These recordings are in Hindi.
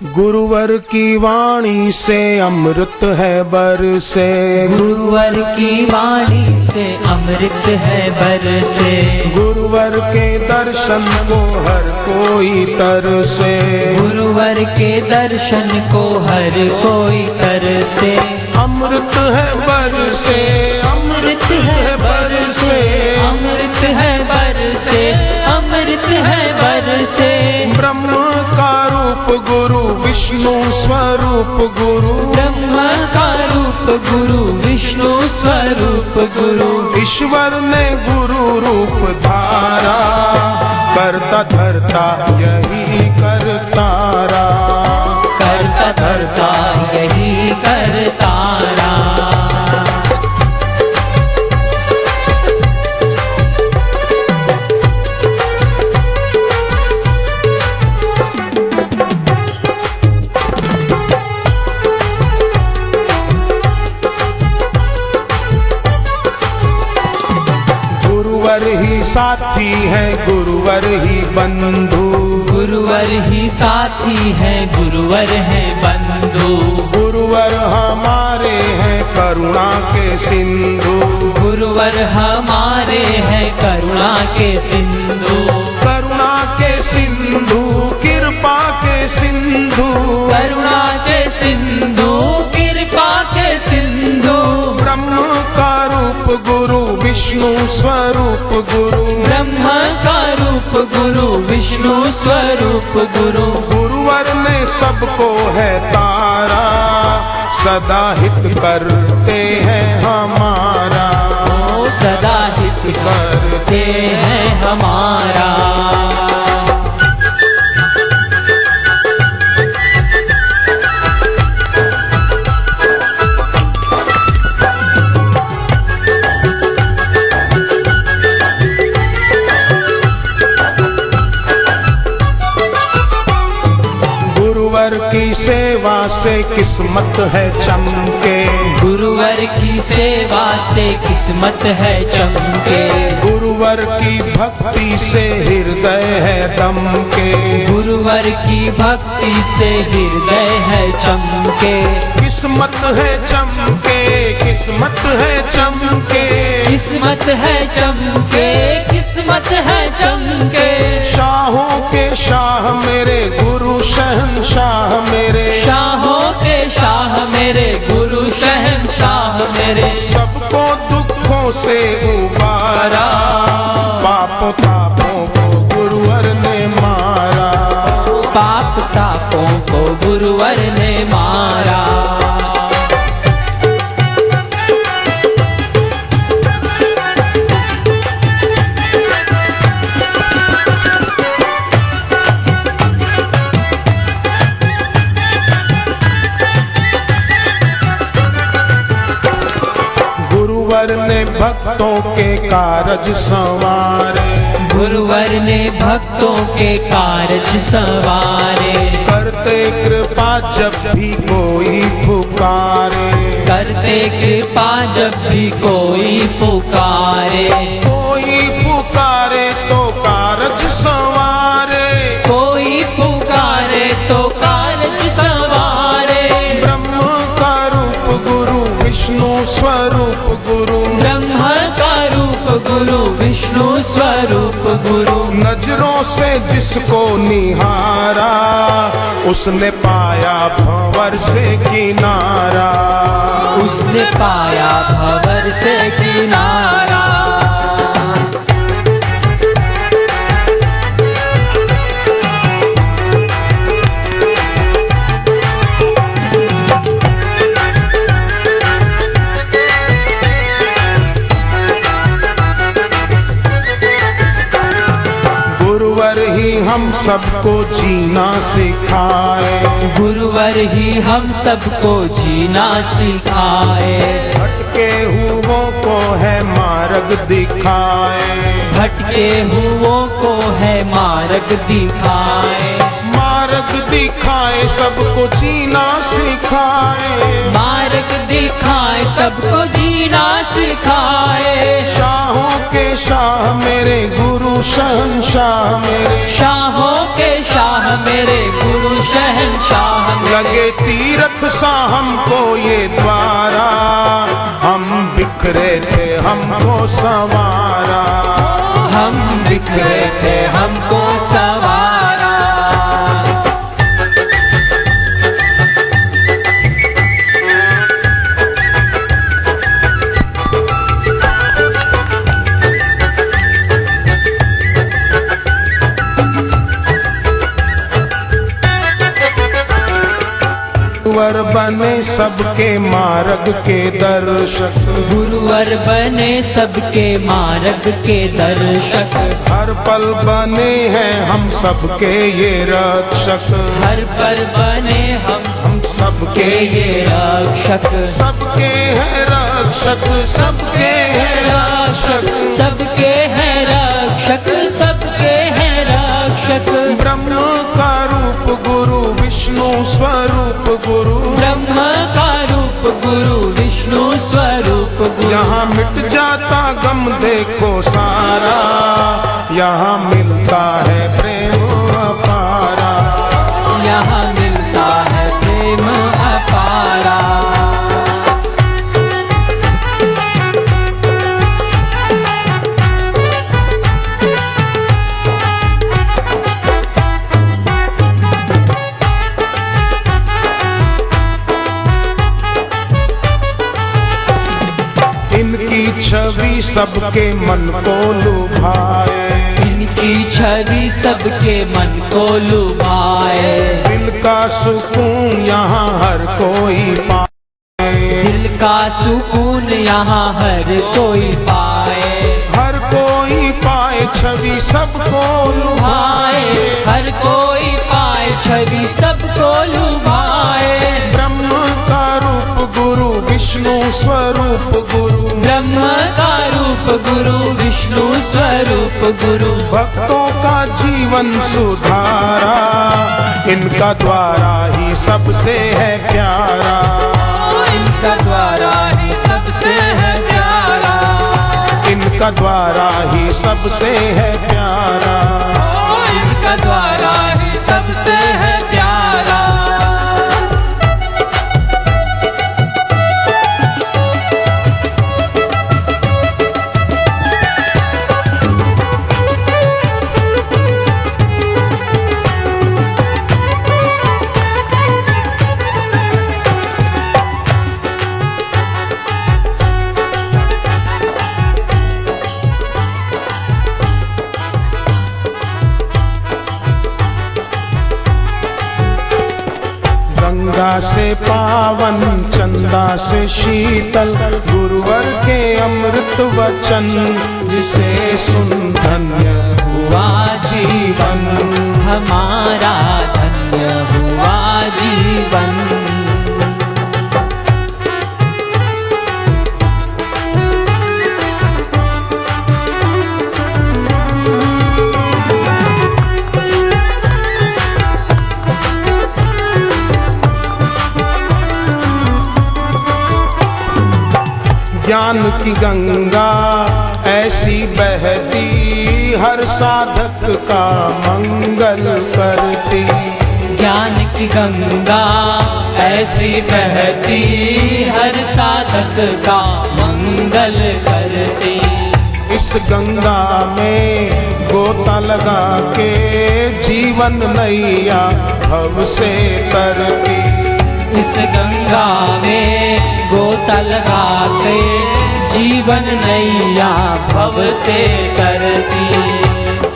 गुरुवर की वाणी से अमृत है बरसे, गुरुवर की वाणी से अमृत है बरसे। गुरुवर के दर्शन को हर कोई तरसे, गुरुवर के दर्शन को हर कोई तरसे। अमृत है बरसे, अमृत है बरसे, अमृत है बरसे, अमृत है बरसे। ब्रह्म का रूप गुरु विष्णु स्वरूप गुरु, ब्रह्म का रूप गुरु विष्णु स्वरूप गुरु। ईश्वर ने गुरु रूप धारा, करता धरता यही करतारा, करता धरता यही करतारा। गुरुवर ही साथी है, गुरुवर ही बंधु, गुरुवर ही साथी है, गुरुवर है बंधु। गुरुवर हमारे हैं करुणा के सिंधु, गुरुवर हमारे हैं करुणा के सिंधु। करुणा के सिंधु, कृपा के सिंधु, करुणा के सिंधु, कृपा के सिंधु। ब्रह्म का रूप गुरु विष्णु स्वरूप गुरु, ब्रह्म का रूप गुरु विष्णु स्वरूप गुरु। गुरुवर ने सबको है तारा, सदा हित करते हैं हमारा, सदा हित करते हैं हमारा। गुरुवर की सेवा से किस्मत है चमके, गुरुवर की सेवा से किस्मत है चमके। गुरुवर की भक्ति से हृदय है दमके, गुरुवर की भक्ति से हृदय है चमके। किस्मत है चमके, किस्मत है चमके, किस्मत है चमके, किस्मत है चमके। शाहों के शाह मेरे गुरु शहंशाह मेरे, शाहों के शाह मेरे गुरु शहंशाह मेरे। सबको दुखों से उबारा, पापों तापों को गुरुवर ने मारा, पाप तापों को गुरुवर ने मारा। गुरुवर ने भक्तों के कारज संवारे, गुरुवर ने भक्तों के कारज संवारे। करते कृपा जब भी कोई पुकारे, करते कृपा जब भी कोई पुकारे। कोई पुकारे तो कारज संवारे, कोई पुकारे तो कारज संवारे। ब्रह्म का रूप गुरु विष्णु स्वरूप गुरु, ब्रह्म का रूप गुरु विष्णु स्वरूप गुरु। नजरों से जिसको निहारा, उसने पाया भंवर से किनारा, उसने पाया भंवर से किनारा। गुरुवर ही हम सबको जीना सिखाए, गुरुवर ही हम सबको जीना सिखाए। भटके हुओं को है मार्ग दिखाए, भटके हुओं को है मार्ग दिखाए। मार्ग दिखाए सबको जीना सिखाए, मार्ग दिखाए सबको जीना सिखाए। शाहों के शाह मेरे गुरु शहंशाह मेरे, शाहों के शाह मेरे गुरु शहंशाह मेरे। लगे तीरथ सा हमको ये द्वारा, हम बिखरे थे हमको संवारा, हम बिखरे थे हमको सवारा। गुरुवर बने सबके मार्ग के दर्शक, गुरुवर बने सबके मार्ग के दर्शक। हर पल बने हैं हम सबके ये रक्षक, हर पल बने हम सबके ये रक्षक। सबके हैं रक्षक, सबके हैं रक्षक, सबके हैं रक्षक, सबके हैं रक्षक। ब्रह्म का रूप गुरु विष्णु स्वरूप गुरु, ब्रह्म का रूप गुरु विष्णु स्वरूप गुरु। यहाँ मिट जाता गम देखो सारा, यहाँ मिलता है प्रेम अपारा, यहाँ मिलता है प्रेम अपारा। इनकी छवि सबके मन को लुभाए, इनकी छवि सबके मन को लुभाए। दिल का सुकून यहाँ हर कोई पाए, दिल का सुकून यहाँ हर कोई पाए। हर कोई पाए छवि सबको लुभाए, हर कोई पाए छवि सबको लुभाए। ब्रह्म का रूप गुरु विष्णु स्वरूप गुरु, ब्रह्म का रूप गुरु विष्णु स्वरूप गुरु। भक्तों का जीवन सुधारा, इनका द्वारा ही सबसे है प्यारा, इनका द्वारा ही सबसे है प्यारा, इनका द्वारा ही सबसे है प्यारा, इनका द्वारा ही सबसे है प्यारा। गंगा से पावन चंदा से शीतल, गुरुवर के अमृत वचन, जिसे सुन धन्य हुआ जीवन, हमारा धन्य हुआ जीवन। ज्ञान की गंगा ऐसी बहती, हर साधक का मंगल करती, ज्ञान की गंगा ऐसी बहती, हर साधक का मंगल करती। इस गंगा में गोता लगा के जीवन नैया भव से तरती, इस गंगा में गोता लगा के जीवन नैया भव से करती।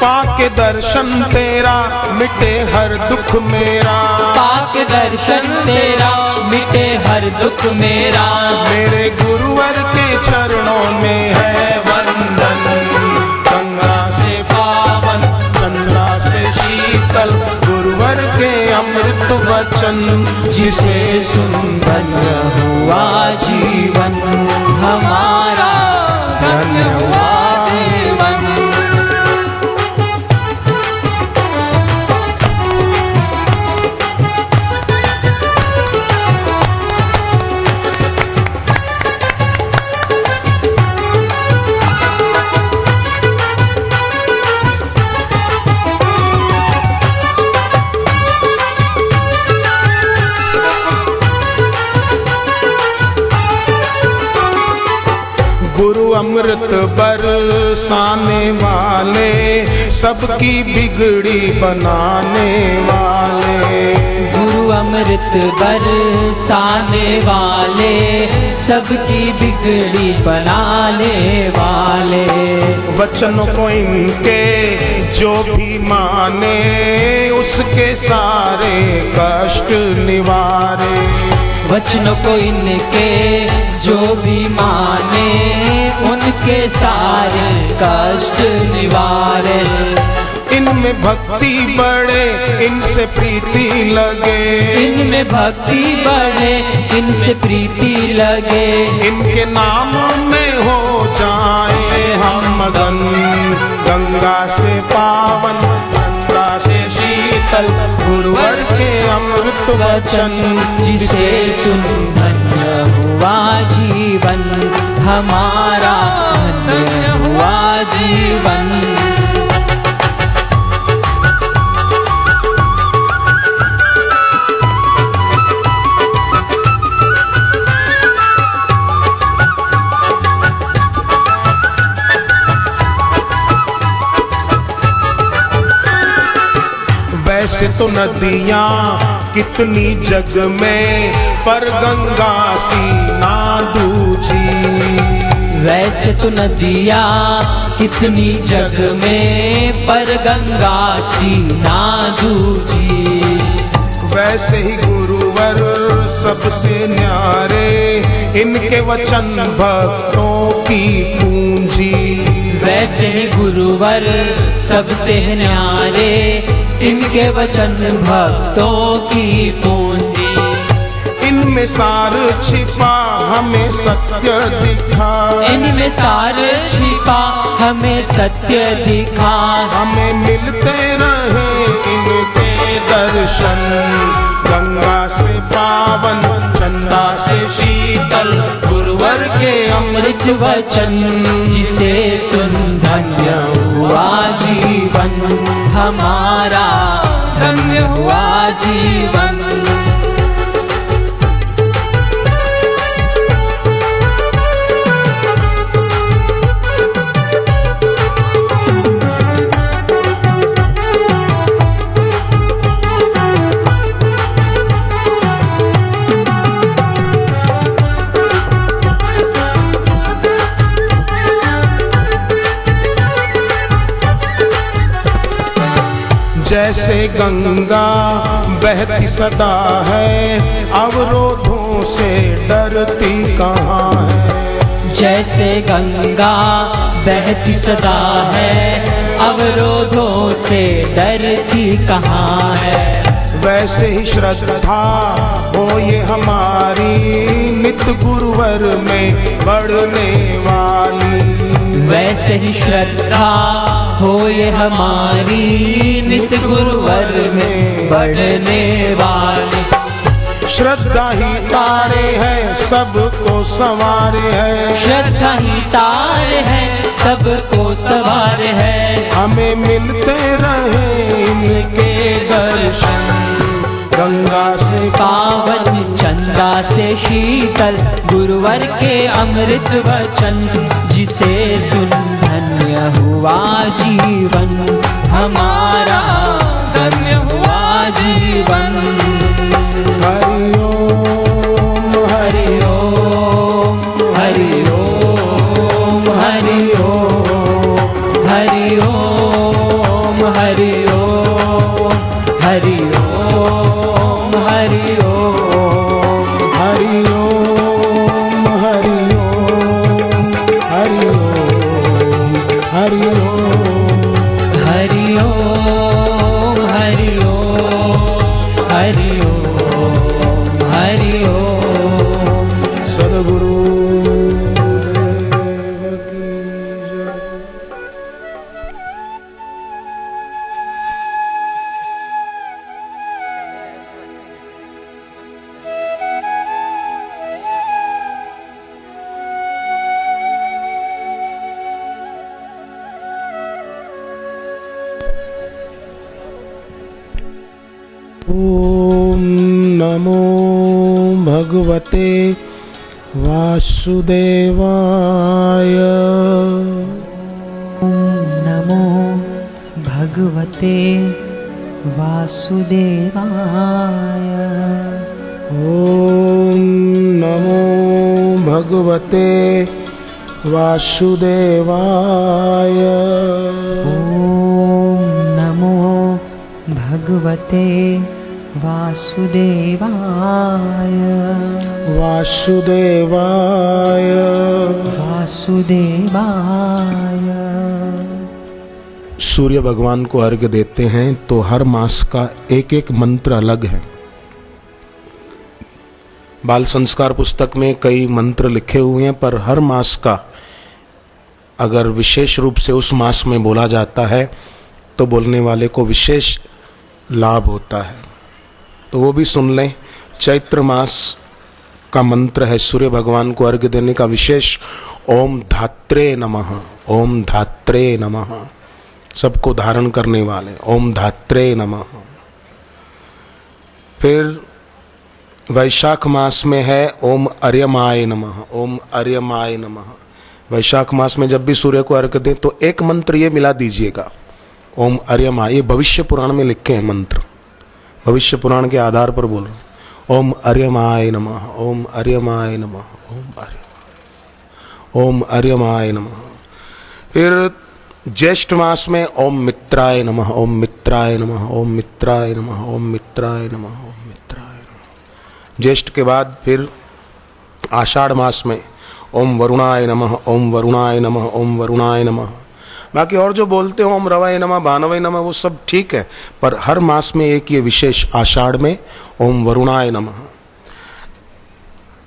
पाके दर्शन तेरा मिटे हर दुख मेरा, पाके दर्शन तेरा मिटे हर दुख मेरा। मेरे गुरुवर के चरणों में है वंदन, गंगा से पावन चंदा से शीतल, गुरुवर के अमृत वचन, जिसे सुन धन्य हुआ जीवन, हमारा धन्य हुआ जीवन। गुरु अमृत बरसाने वाले, सबकी बिगड़ी बनाने वाले। गुरु अमृत बरसाने वाले, सबकी बिगड़ी बनाने वाले। वचनों को इनके जो भी माने, उसके सारे कष्ट निवारे। वचनों को इनके जो भी माने, उनके सारे कष्ट निवारे। इनमें भक्ति बढ़े, इनसे प्रीति लगे। इनमें भक्ति बढ़े, इनसे प्रीति लगे। इनके नाम में हो जाए हम मगन, गंगा से पावन, गंगा से शीतल, गुरुवर के अमृत वचन जिसे सुन धन्य हुआ जीवन हमारा, धन्य हुआ जीवन। वैसे तो नदियाँ कितनी जग में, पर गंगा सी ना दूजी। वैसे तो नदियाँ कितनी जग में, पर गंगा सी ना दूजी। वैसे ही गुरुवर सबसे न्यारे, इनके वचन भक्तों की पूंजी। वैसे ही गुरुवर सबसे न्यारे, इनके वचन भक्तों की पूंजी। इनमें सार छिपा हमें सत्य दिखा, इनमें सार छिपा हमें सत्य दिखा। हमें मिलते रहे इनके दर्शन, गंगा से पावन, चंदा से शीतल, गुरुवर के अमृत वचन जिसे सुन धन्य हुआ जीवन हमारा, धन्य हुआ जीवन। जैसे गंगा बहती सदा है, अवरोधों से डरती कहाँ है। जैसे गंगा बहती सदा है, अवरोधों से डरती कहाँ है। वैसे ही श्रद्धा हो ये हमारी, नित गुरुवर में बढ़ने वाली। वैसे ही श्रद्धा हो ये हमारी, नित गुरुवर में बढ़ने वाली। श्रद्धा ही तारे हैं, सबको संवारे है। श्रद्धा ही तारे हैं, सबको सवार है। हमें मिलते रहे इनके दर्शन, गंगा से पावन, चंदा से शीतल, गुरुवर के अमृत वचन जिसे सुन धन्य हुआ जीवन हमारा, धन्य हुआ जीवन। हरि ओम हरि ओम, हरि ओम, हरि ओम, हरि ओम, हरि ओम, हरि ओम, हरि ओम, हरि ओम, हरि ओम, हरि ओम, हरि ओम, हरि ओम, हरि ओम, हरि ओम, हरि ओम। सद्गुरु देव की जय। ओम नमो भगवते वासुदेवाय। नमो भगवते वासुदेवाय। ओम नमो भगवते वासुदेवाय। ओम नमो भगवते वासुदेवाय। वासुदेवाय। वासुदेवाय। सूर्य भगवान को अर्घ्य देते हैं तो हर मास का एक एक मंत्र अलग है। बाल संस्कार पुस्तक में कई मंत्र लिखे हुए हैं, पर हर मास का अगर विशेष रूप से उस मास में बोला जाता है तो बोलने वाले को विशेष लाभ होता है। तो वो भी सुन लें। चैत्र मास का मंत्र है सूर्य भगवान को अर्घ्य देने का विशेष, ओम धात्रे नमः। ओम धात्रे नमः, सबको धारण करने वाले, ओम धात्रे नमः। फिर वैशाख मास में है ओम अर्यमाय नमः। ओम अर्यमाय नमः। वैशाख मास में जब भी सूर्य को अर्घ्य दें तो एक मंत्र ये मिला दीजिएगा, ओम अर्यमाय। ये भविष्य पुराण में लिखे हैं मंत्र, भविष्य पुराण के आधार पर बोल रहा हूं। ओम अर्यमाय नमः। ओम अर्यमाय नमः। ओम अर्यमाय नमः। फिर ज्येष्ठ मास में ओम मित्राय नमः। ओम मित्राय नमः। ओम मित्राय नमः। ओम मित्राय नमः। ओम मित्राय नमः। ज्येष्ठ के बाद फिर आषाढ़ मास में ओम वरुणाय नमः। ओम वरुणाय नमः। ओम वरुणाय नमः। बाकी और जो बोलते हो ओम रवाय नमः, भानवय नमः, वो सब ठीक है, पर हर मास में एक ये विशेष, आषाढ़ में ओम वरुणाय नमः।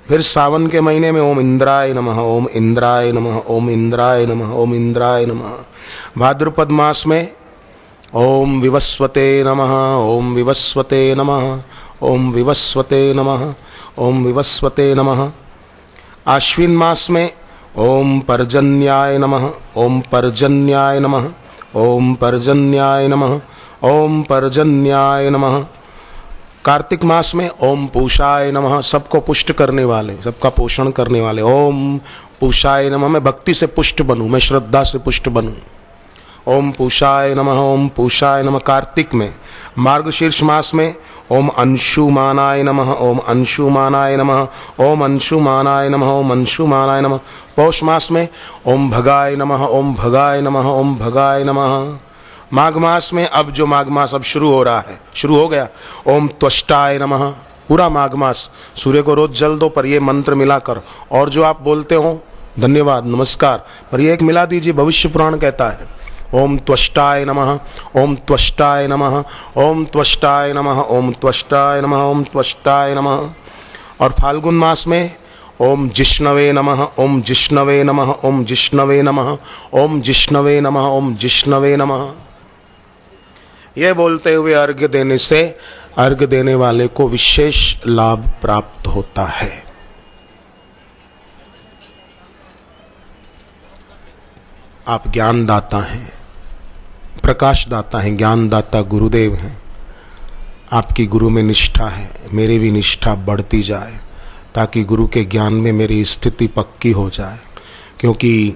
फिर सावन के महीने में ओम इंद्राय नमः। ओम इंद्राय नमः। ओम इंद्राय नमः। ओम इंद्राय नमः। भाद्रपद मास में ओम विवस्वते नमः। ओम विवस्वते नमः। ओम विवस्वते नमः। ओम विवस्वते नमः। आश्विन मास में ओम पर्जन्याय नमः। ओम पर्जन्याय नमः। ओम पर्जन्याय नमः। ओम पर्जन्याय नमः। कार्तिक मास में ओम पूषाय नमः, सबको पुष्ट करने वाले, सबका पोषण करने वाले, ओम पूषाय नमः। मैं भक्ति से पुष्ट बनूं, मैं श्रद्धा से पुष्ट बनूं। ओम पूषाय नमः। ओम पूषाय नमः। कार्तिक में। मार्गशीर्ष मास में ओम अंशुमानाय नमः। ओम अंशुमानाय नमः। ओम अंशुमानाय नमः। ओम अंशुमानाय नमः। पौष मास में ओम भगाय नमः। ओम भगाय नमः। ओम भगाय नमः। माघ मास में, अब जो माघ मास अब शुरू हो रहा है, शुरू हो गया, ओम त्वष्टाय नमः। पूरा माघ मास सूर्य को रोज जल दो, पर ये मंत्र मिलाकर, और जो आप बोलते हो धन्यवाद नमस्कार, पर ये एक मिला दीजिए, भविष्य पुराण कहता है ओम त्वष्टाय नमः। ओम त्वष्टाय नमः। ओम त्वष्टाय नमः। ओम त्वष्टाय नमः। ओम त्वष्टाय नमः। और फाल्गुन मास में ओम जिष्णवे नमः। ओम जिष्णवे नमः। ओम जिष्णवे नमः। ओम जिष्णवे नमः। ओम जिष्णवे नमः। यह बोलते हुए अर्घ्य देने से अर्घ्य देने वाले को विशेष लाभ प्राप्त होता है। आप ज्ञानदाता हैं, प्रकाशदाता हैं, ज्ञानदाता गुरुदेव हैं। आपकी गुरु में निष्ठा है, मेरी भी निष्ठा बढ़ती जाए, ताकि गुरु के ज्ञान में मेरी स्थिति पक्की हो जाए। क्योंकि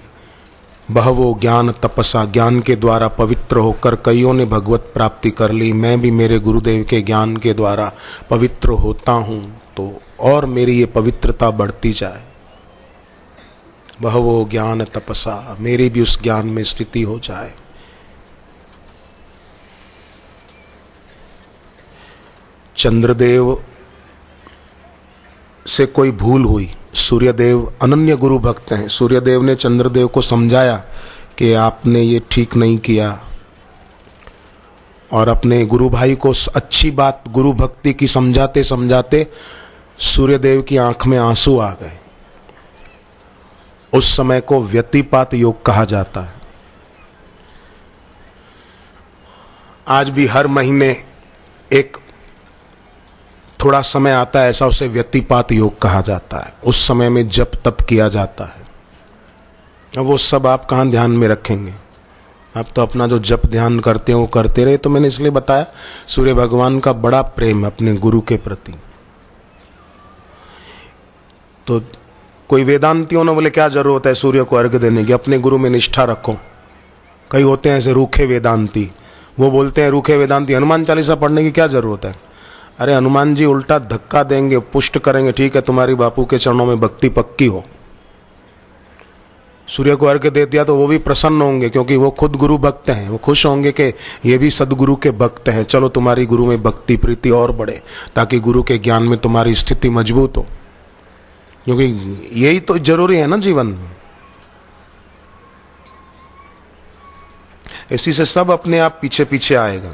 बहवो ज्ञान तपसा, ज्ञान के द्वारा पवित्र होकर कईयों ने भगवत प्राप्ति कर ली। मैं भी मेरे गुरुदेव के ज्ञान के द्वारा पवित्र होता हूँ, तो और मेरी ये पवित्रता बढ़ती जाए। बहवो ज्ञान तपसा, मेरी भी उस ज्ञान में स्थिति हो जाए। चंद्रदेव से कोई भूल हुई, सूर्यदेव अनन्य गुरु भक्त हैं। सूर्यदेव ने चंद्रदेव को समझाया कि आपने ये ठीक नहीं किया, और अपने गुरु भाई को अच्छी बात गुरु भक्ति की समझाते समझाते सूर्यदेव की आंख में आंसू आ गए। उस समय को व्यतिपात योग कहा जाता है। आज भी हर महीने एक थोड़ा समय आता है ऐसा, उसे व्यतिपात योग कहा जाता है। उस समय में जप तप किया जाता है। अब वो सब आप कहाँ ध्यान में रखेंगे? आप तो अपना जो जप ध्यान करते हो करते रहे। तो मैंने इसलिए बताया, सूर्य भगवान का बड़ा प्रेम अपने गुरु के प्रति। तो कोई वेदांतियों ने बोले क्या जरूरत है सूर्य को अर्घ्य देने की, अपने गुरु में निष्ठा रखो। कई होते हैं ऐसे रूखे वेदांती, वो बोलते हैं रूखे वेदांती हनुमान चालीसा पढ़ने की क्या जरूरत है। अरे हनुमान जी उल्टा धक्का देंगे, पुष्ट करेंगे, ठीक है तुम्हारी बापू के चरणों में भक्ति पक्की हो। सूर्य को अर्घ्य दे दिया तो वो भी प्रसन्न होंगे, क्योंकि वो खुद गुरु भक्त हैं। वो खुश होंगे कि ये भी सदगुरु के भक्त हैं, चलो तुम्हारी गुरु में भक्ति प्रीति और बढ़े, ताकि गुरु के ज्ञान में तुम्हारी स्थिति मजबूत हो। क्योंकि यही तो जरूरी है ना जीवन में। इसी से सब अपने आप पीछे पीछे आएगा।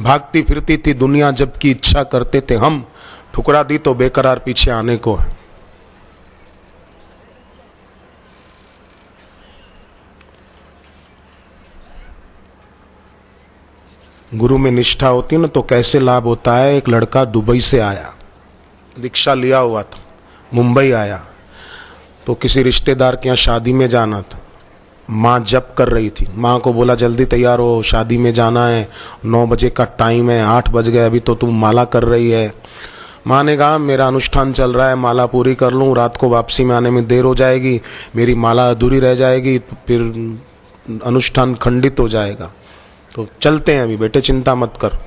भागती फिरती थी दुनिया जबकि इच्छा करते थे हम, ठुकरा दी तो बेकरार पीछे आने को है। गुरु में निष्ठा होती ना तो कैसे लाभ होता है। एक लड़का दुबई से आया, दीक्षा लिया हुआ था, मुंबई आया तो किसी रिश्तेदार के यहाँ शादी में जाना था। माँ जप कर रही थी, माँ को बोला जल्दी तैयार हो, शादी में जाना है, 9 बजे का टाइम है, 8 बज गए, अभी तो तुम माला कर रही है। माँ ने कहा मेरा अनुष्ठान चल रहा है, माला पूरी कर लूँ, रात को वापसी में आने में देर हो जाएगी, मेरी माला अधूरी रह जाएगी, तो फिर अनुष्ठान खंडित हो जाएगा, तो चलते हैं अभी बेटे, चिंता मत कर।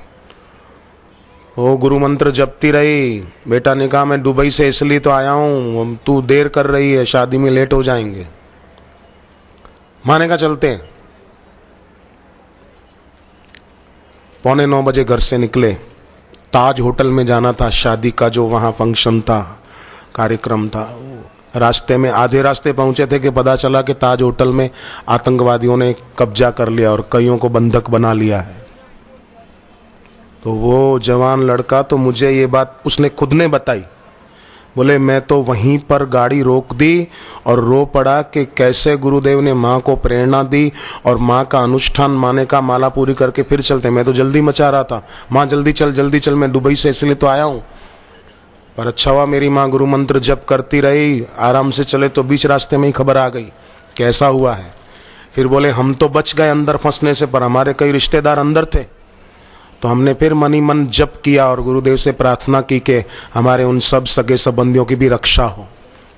वो गुरु मंत्र जपती रही। बेटा ने कहा मैं दुबई से इसलिए तो आया हूँ, तू देर कर रही है, शादी में लेट हो जाएंगे। माँ ने कहा चलते हैं। 8:45 बजे घर से निकले, ताज होटल में जाना था, शादी का जो वहाँ फंक्शन था, कार्यक्रम था। रास्ते में आधे रास्ते पहुंचे थे कि पता चला कि ताज होटल में आतंकवादियों ने कब्जा कर लिया और कईयों को बंधक बना लिया है। तो वो जवान लड़का, तो मुझे ये बात उसने खुद ने बताई, बोले मैं तो वहीं पर गाड़ी रोक दी और रो पड़ा कि कैसे गुरुदेव ने माँ को प्रेरणा दी और माँ का अनुष्ठान, माने का माला पूरी करके फिर चलते। मैं तो जल्दी मचा रहा था, माँ जल्दी चल, मैं दुबई से इसलिए तो आया हूँ। पर अच्छा हुआ मेरी माँ गुरु मंत्र जप करती रही, आराम से चले, तो बीच रास्ते में ही खबर आ गई कैसा हुआ है। फिर बोले हम तो बच गए अंदर फंसने से, पर हमारे कई रिश्तेदार अंदर थे। तो हमने फिर मन ही मन जप किया और गुरुदेव से प्रार्थना की कि हमारे उन सब सगे संबंधियों की भी रक्षा हो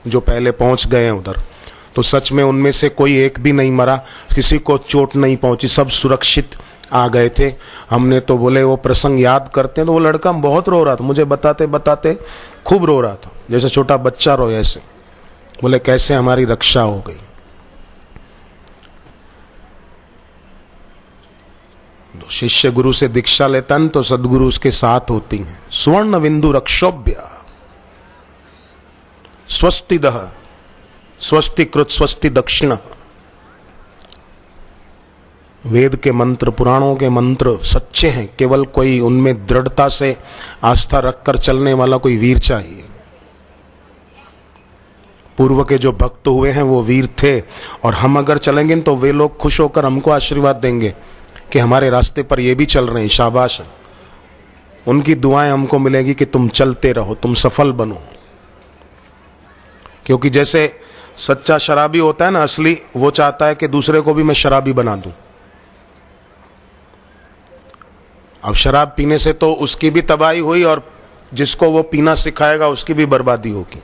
जो पहले पहुंच गए हैं उधर। तो सच में उनमें से कोई एक भी नहीं मरा, किसी को चोट नहीं पहुंची, सब सुरक्षित आ गए थे। हमने तो बोले वो प्रसंग याद करते हैं तो वो लड़का बहुत रो रहा था, मुझे बताते बताते खूब रो रहा था, जैसे छोटा बच्चा रोए ऐसे। बोले कैसे हमारी रक्षा हो गई। तो शिष्य गुरु से दीक्षा लेता है तो सदगुरु उसके साथ होती हैं। स्वर्ण बिंदु रक्षोभ्य स्वस्तिदः स्वस्ति कृत स्वस्ति दक्षिण। वेद के मंत्र, पुराणों के मंत्र सच्चे हैं, केवल कोई उनमें दृढ़ता से आस्था रखकर चलने वाला कोई वीर चाहिए। पूर्व के जो भक्त हुए हैं वो वीर थे, और हम अगर चलेंगे तो वे लोग खुश होकर हमको आशीर्वाद देंगे कि हमारे रास्ते पर ये भी चल रहे हैं, शाबाश। उनकी दुआएं हमको मिलेगी कि तुम चलते रहो, तुम सफल बनो। क्योंकि जैसे सच्चा शराबी होता है ना, असली, वो चाहता है कि दूसरे को भी मैं शराबी बना दूं। अब शराब पीने से तो उसकी भी तबाही हुई और जिसको वो पीना सिखाएगा उसकी भी बर्बादी होगी।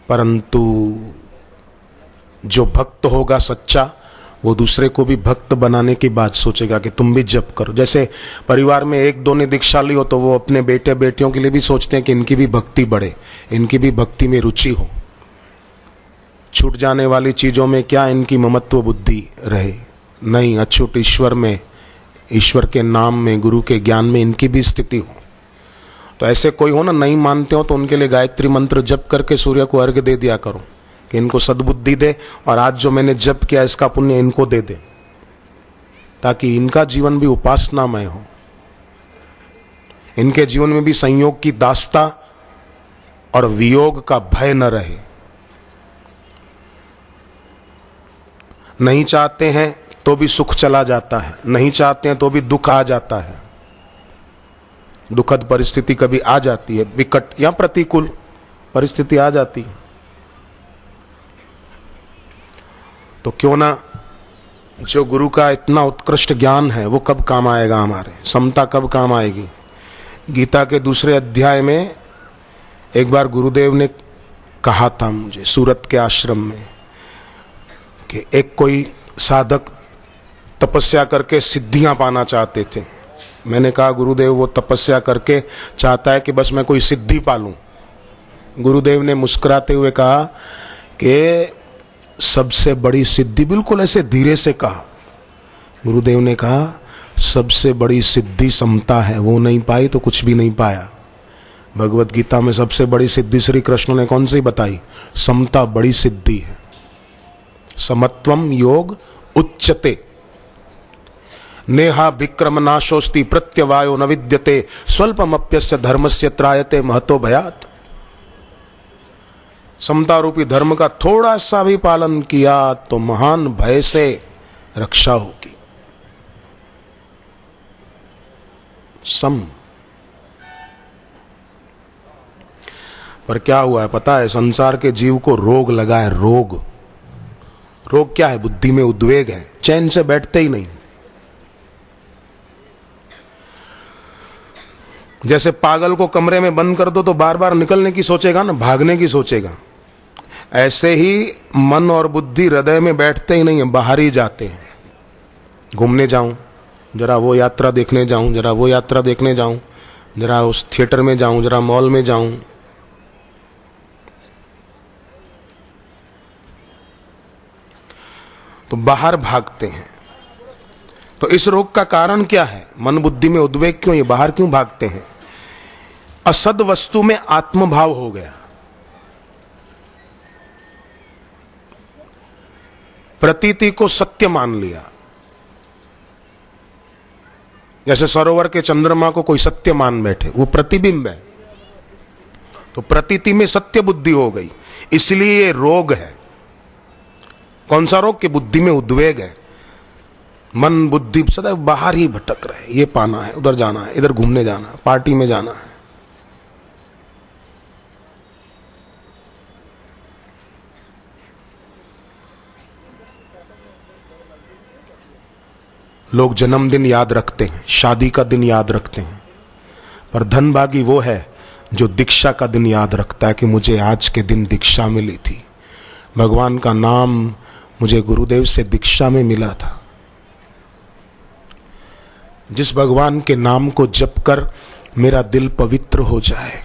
परंतु जो भक्त होगा सच्चा, वो दूसरे को भी भक्त बनाने की बात सोचेगा कि तुम भी जप करो। जैसे परिवार में एक दो ने दीक्षा ली हो तो वो अपने बेटे बेटियों के लिए भी सोचते हैं कि इनकी भी भक्ति बढ़े, इनकी भी भक्ति में रुचि हो। छूट जाने वाली चीजों में क्या इनकी ममत्व बुद्धि रहे, नहीं, अछूट ईश्वर में, ईश्वर के नाम में, गुरु के ज्ञान में इनकी भी स्थिति हो। तो ऐसे कोई हो ना, नहीं मानते हो तो उनके लिए गायत्री मंत्र जप करके सूर्य को अर्घ्य दे दिया करो कि इनको सद्बुद्धि दे, और आज जो मैंने जप किया इसका पुण्य इनको दे दे, ताकि इनका जीवन भी उपासनामय हो, इनके जीवन में भी संयोग की दास्ता और वियोग का भय न रहे। नहीं चाहते हैं तो भी सुख चला जाता है, नहीं चाहते हैं तो भी दुख आ जाता है। दुखद परिस्थिति कभी आ जाती है, विकट या प्रतिकूल परिस्थिति आ जाती है। तो क्यों ना जो गुरु का इतना उत्कृष्ट ज्ञान है वो कब काम आएगा, हमारे समता कब काम आएगी। गीता के दूसरे अध्याय में एक बार गुरुदेव ने कहा था मुझे सूरत के आश्रम में कि एक कोई साधक तपस्या करके सिद्धियां पाना चाहते थे। मैंने कहा गुरुदेव वो तपस्या करके चाहता है कि बस मैं कोई सिद्धि पालूं। गुरुदेव ने मुस्कुराते हुए कहा कि सबसे बड़ी सिद्धि, बिल्कुल ऐसे धीरे से कहा, गुरुदेव ने कहा सबसे बड़ी सिद्धि समता है, वो नहीं पाई तो कुछ भी नहीं पाया। भगवत गीता में सबसे बड़ी सिद्धि श्री कृष्ण ने कौन सी बताई? समता बड़ी सिद्धि है। समत्वम योग उच्चते नेहा विक्रम नाशोस्ति प्रत्यवायो न विद्यते स्वल्पमप्यस्य धर्मस्य त्रायते महतो भयात्। समता रूपी धर्म का थोड़ा सा भी पालन किया तो महान भय से रक्षा होगी। सम। पर क्या हुआ है पता है? संसार के जीव को रोग लगा है। रोग क्या है? बुद्धि में उद्वेग है, चैन से बैठते ही नहीं। जैसे पागल को कमरे में बंद कर दो तो बार बार निकलने की सोचेगा ना, भागने की सोचेगा। ऐसे ही मन और बुद्धि हृदय में बैठते ही नहीं है, बाहर ही जाते हैं। घूमने जाऊं, जरा वो यात्रा देखने जाऊं, जरा वो यात्रा देखने जाऊं, जरा उस थिएटर में जाऊं, जरा मॉल में जाऊं। तो बाहर भागते हैं। तो इस रोग का कारण क्या है? मन बुद्धि में उद्वेग क्यों? ये बाहर क्यों भागते हैं? असद वस्तु में आत्मभाव हो गया। प्रतीति को सत्य मान लिया। जैसे सरोवर के चंद्रमा को कोई सत्य मान बैठे, वो प्रतिबिंब है। तो प्रतीति में सत्य बुद्धि हो गई, इसलिए ये रोग है। कौन सा रोग? कि बुद्धि में उद्वेग है। मन बुद्धि सदैव बाहर ही भटक रहे। ये पाना है, उधर जाना है, इधर घूमने जाना है, पार्टी में जाना है। लोग जन्मदिन याद रखते हैं, शादी का दिन याद रखते हैं, पर धनभागी वो है जो दीक्षा का दिन याद रखता है कि मुझे आज के दिन दीक्षा मिली थी, भगवान का नाम मुझे गुरुदेव से दीक्षा में मिला था। जिस भगवान के नाम को जप कर मेरा दिल पवित्र हो जाए,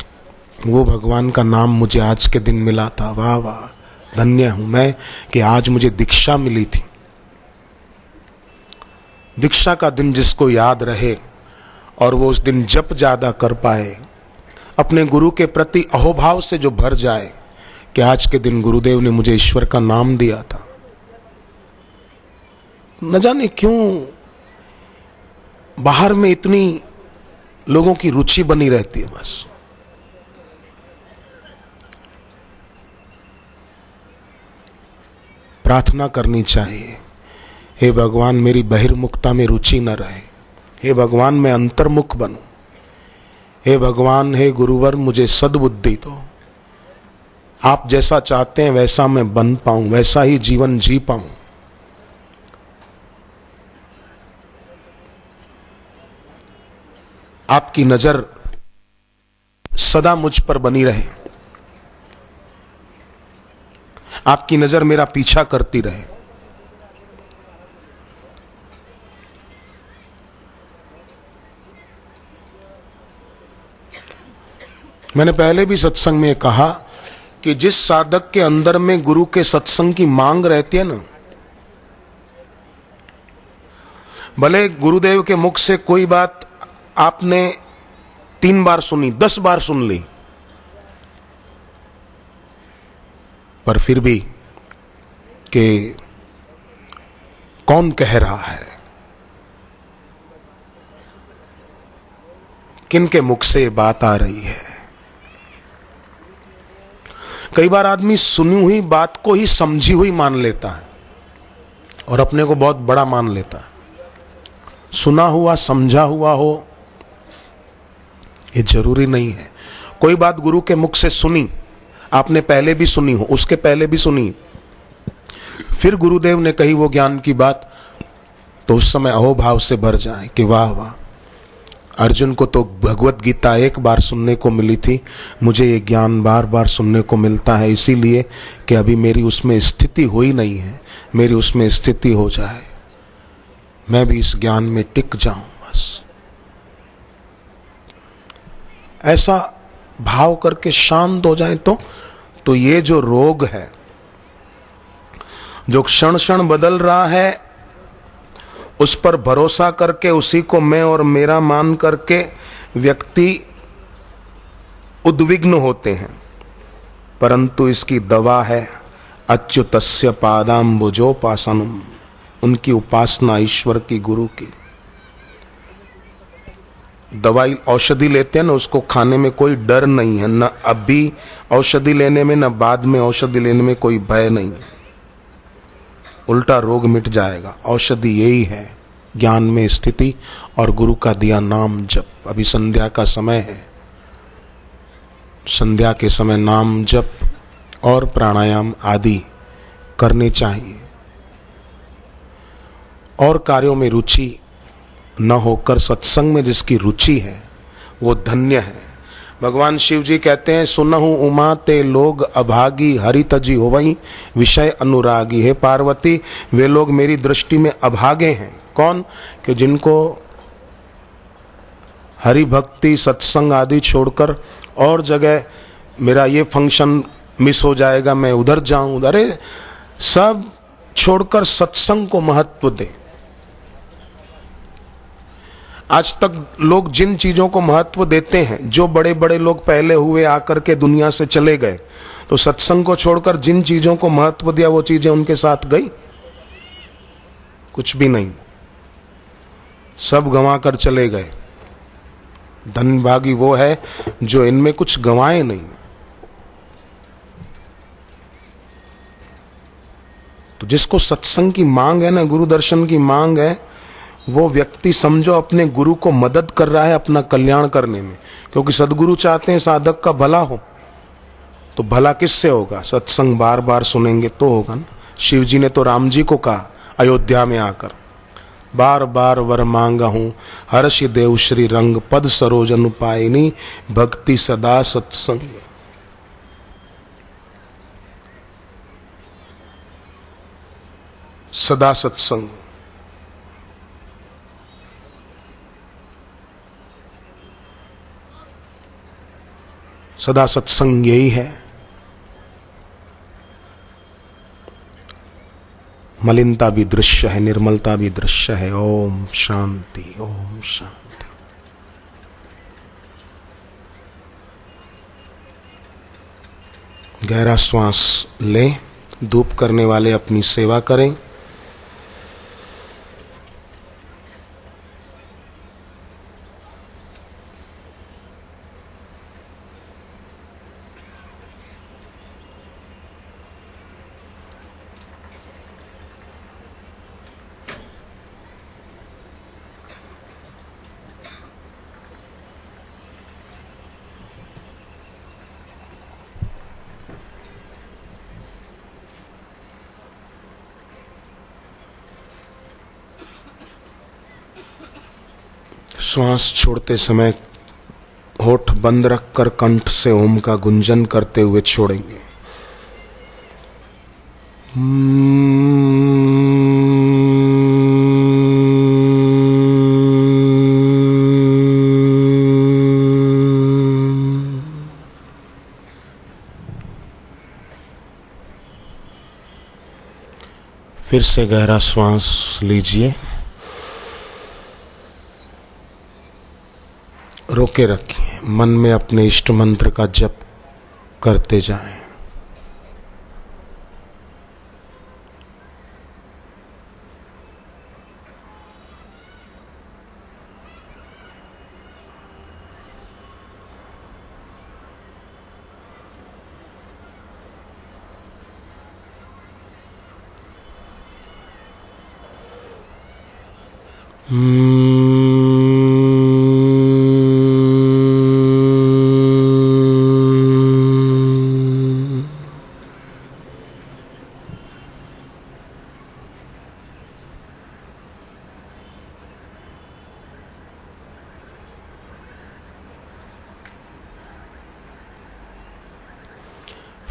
वो भगवान का नाम मुझे आज के दिन मिला था। वाह वाह, धन्य हूं मैं कि आज मुझे दीक्षा मिली थी। दीक्षा का दिन जिसको याद रहे और वो उस दिन जप ज्यादा कर पाए, अपने गुरु के प्रति अहोभाव से जो भर जाए कि आज के दिन गुरुदेव ने मुझे ईश्वर का नाम दिया था। न जाने क्यों बाहर में इतनी लोगों की रुचि बनी रहती है। बस प्रार्थना करनी चाहिए, हे भगवान मेरी बहिर्मुखता में रुचि न रहे, हे भगवान मैं अंतर्मुख बनूं, हे भगवान हे गुरुवर मुझे सद्बुद्धि दो, आप जैसा चाहते हैं वैसा मैं बन पाऊं, वैसा ही जीवन जी पाऊं। आपकी नजर सदा मुझ पर बनी रहे, आपकी नजर मेरा पीछा करती रहे। मैंने पहले भी सत्संग में कहा कि जिस साधक के अंदर में गुरु के सत्संग की मांग रहती है ना, भले गुरुदेव के मुख से कोई बात आपने 3 बार सुनी, 10 बार सुन ली, पर फिर भी कि कौन कह रहा है, किनके मुख से बात आ रही है। कई बार आदमी सुनी हुई बात को ही समझी हुई मान लेता है और अपने को बहुत बड़ा मान लेता है। सुना हुआ समझा हुआ हो ये जरूरी नहीं है। कोई बात गुरु के मुख से सुनी, आपने पहले भी सुनी हो, उसके पहले भी सुनी, फिर गुरुदेव ने कही वो ज्ञान की बात, तो उस समय अहोभाव से भर जाए कि वाह वाह अर्जुन को तो भगवत गीता एक बार सुनने को मिली थी, मुझे ये ज्ञान बार बार सुनने को मिलता है, इसीलिए कि अभी मेरी उसमें स्थिति हुई नहीं है, मेरी उसमें स्थिति हो जाए, मैं भी इस ज्ञान में टिक जाऊं बस। ऐसा भाव करके शांत हो जाए तो ये जो रोग है, जो क्षण क्षण बदल रहा है, उस पर भरोसा करके उसी को मैं और मेरा मान करके व्यक्ति उद्विग्न होते हैं, परंतु इसकी दवा है अच्युतस्य पादाम्बुजोपासनम, उनकी उपासना ईश्वर की, गुरु की। दवाई औषधि लेते हैं ना, उसको खाने में कोई डर नहीं है, न अभी औषधि लेने में न बाद में औषधि लेने में कोई भय नहीं है, उल्टा रोग मिट जाएगा। औषधि यही है, ज्ञान में स्थिति और गुरु का दिया नाम जप। अभी संध्या का समय है, संध्या के समय नाम जप और प्राणायाम आदि करने चाहिए। और कार्यों में रुचि न होकर सत्संग में जिसकी रुचि है वो धन्य है। भगवान शिव जी कहते हैं, सुनहु उमा ते लोग अभागी, हरि तजी होवई विषय अनुरागी। हे पार्वती, वे लोग मेरी दृष्टि में अभागे हैं। कौन? कि जिनको हरि भक्ति सत्संग आदि छोड़कर और जगह मेरा ये फंक्शन मिस हो जाएगा, मैं उधर जाऊं, अरे सब छोड़कर सत्संग को महत्व दें। आज तक लोग जिन चीजों को महत्व देते हैं, जो बड़े बड़े लोग पहले हुए आकर के दुनिया से चले गए, तो सत्संग को छोड़कर जिन चीजों को महत्व दिया वो चीजें उनके साथ गई? कुछ भी नहीं, सब गंवा कर चले गए। धनभागी वो है जो इनमें कुछ गंवाए नहीं। तो जिसको सत्संग की मांग है ना, गुरु दर्शन की मांग है, वो व्यक्ति समझो अपने गुरु को मदद कर रहा है अपना कल्याण करने में, क्योंकि सदगुरु चाहते हैं साधक का भला हो। तो भला किससे होगा? सत्संग बार बार सुनेंगे तो होगा ना। शिव जी ने तो राम जी को कहा अयोध्या में आकर, बार बार वर मांगा हूं हर्ष देव श्री रंग, पद सरोज अनुपायिनी, भक्ति सदा सत्संग। सदा सत्संग, सदा सत्संग यही है। मलिनता भी दृश्य है, निर्मलता भी दृश्य है। ओम शांति, ओम शांति। गहरा श्वास लें। धूप करने वाले अपनी सेवा करें। श्वास छोड़ते समय होठ बंद रखकर कंठ से ओम का गुंजन करते हुए छोड़ेंगे। फिर से गहरा श्वास लीजिए, रोके रखिए, मन में अपने इष्ट मंत्र का जप करते जाएं।